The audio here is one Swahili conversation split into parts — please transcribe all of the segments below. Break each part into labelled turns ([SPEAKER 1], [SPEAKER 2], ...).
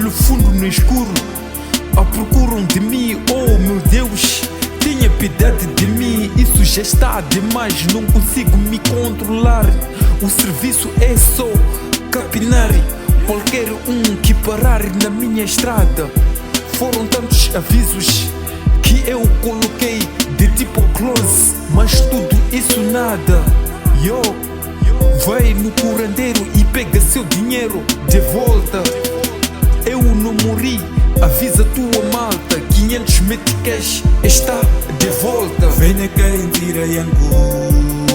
[SPEAKER 1] pelo fundo no escuro, à procura de mim, oh meu Deus, tenha piedade de mim, isso já está demais, não consigo me controlar. O serviço é só capinar qualquer um que parar na minha estrada. Foram tantos avisos que eu coloquei de tipo close, mas tudo isso nada. Yo, vai no curandeiro e pega seu dinheiro de volta. Eu não morri, avisa tua malta, 500 meticais está de volta.
[SPEAKER 2] Vene cá em tira yangu,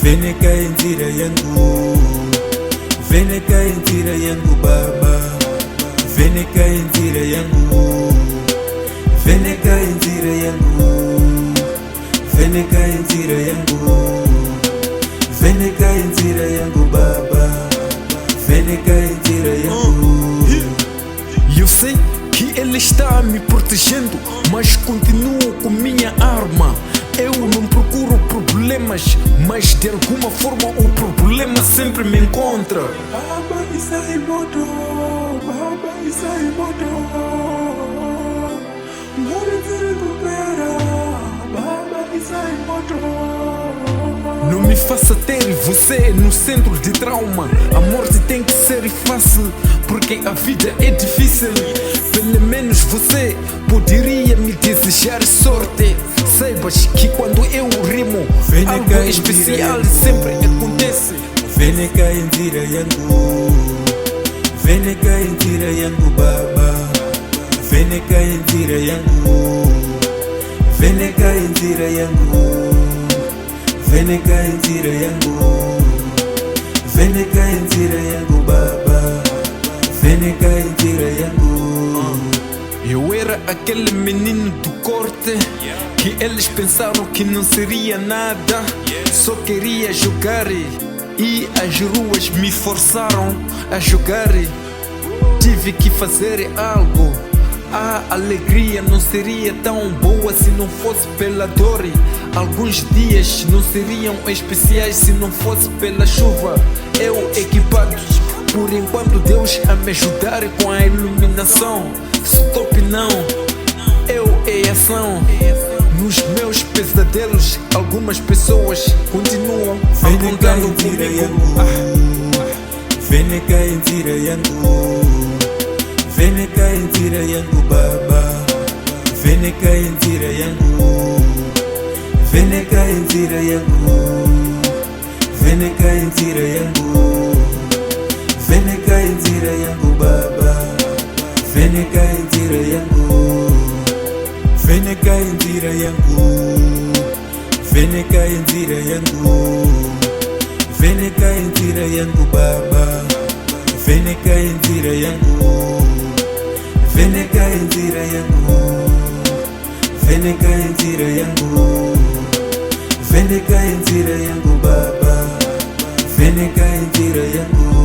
[SPEAKER 2] vene cá em tira yangu, vene cá em tira yangu baba, vene cá em tira yangu, vene cá em tira yangu, vene cá em tira yangu, vene cá em tira yangu baba, vene cá em tira yangu.
[SPEAKER 1] Eu sei que ele está me protegendo, mas continuo com minha arma. Eu não procuro problemas, mas de alguma forma o problema sempre me encontra.
[SPEAKER 2] Baba isai moto, baba isai moto, mori te recupera, baba isai moto.
[SPEAKER 1] Não me faça ter você no centro de trauma. A morte tem que ser fácil, porque a vida é difícil. Pelo menos você poderia me desejar sorte. Saibas que quando eu rimo, algo especial sempre acontece.
[SPEAKER 2] Vene cá em tira yangu, vene cá em tira yangu baba, vene cá em tira yangu, vene cá em tira yangu, vene cá em tira yangu, vene cá em tira yangu baba, vene cá em tira yangu.
[SPEAKER 1] Eu era aquele menino do corte que eles pensaram que não seria nada, só queria jogar e as ruas me forçaram a jogar. Tive que fazer algo. A alegria não seria tão boa se não fosse pela dor. Alguns dias não seriam especiais se não fosse pela chuva. Eu equipado, por enquanto Deus a me ajudar com a iluminação. Stop não, eu é ação. Nos meus pesadelos, algumas pessoas continuam apontando comigo.
[SPEAKER 2] Vene cá em tira yangu, vene cá em tira yangu baba, vene cá em tira yangu, vene cá em tira yangu, vene cá em tira yangu, vene cá em tira yangu baba, vene cá em tira yangu, vene cá em tira yangu, vene cá em tira yangu, vene cá em tira yangu baba, vene cá em tira yangu, vene cá em tira yangu, vene cá em tira yangu, vene cá em tira yangu baba, vene cá em tira yangu.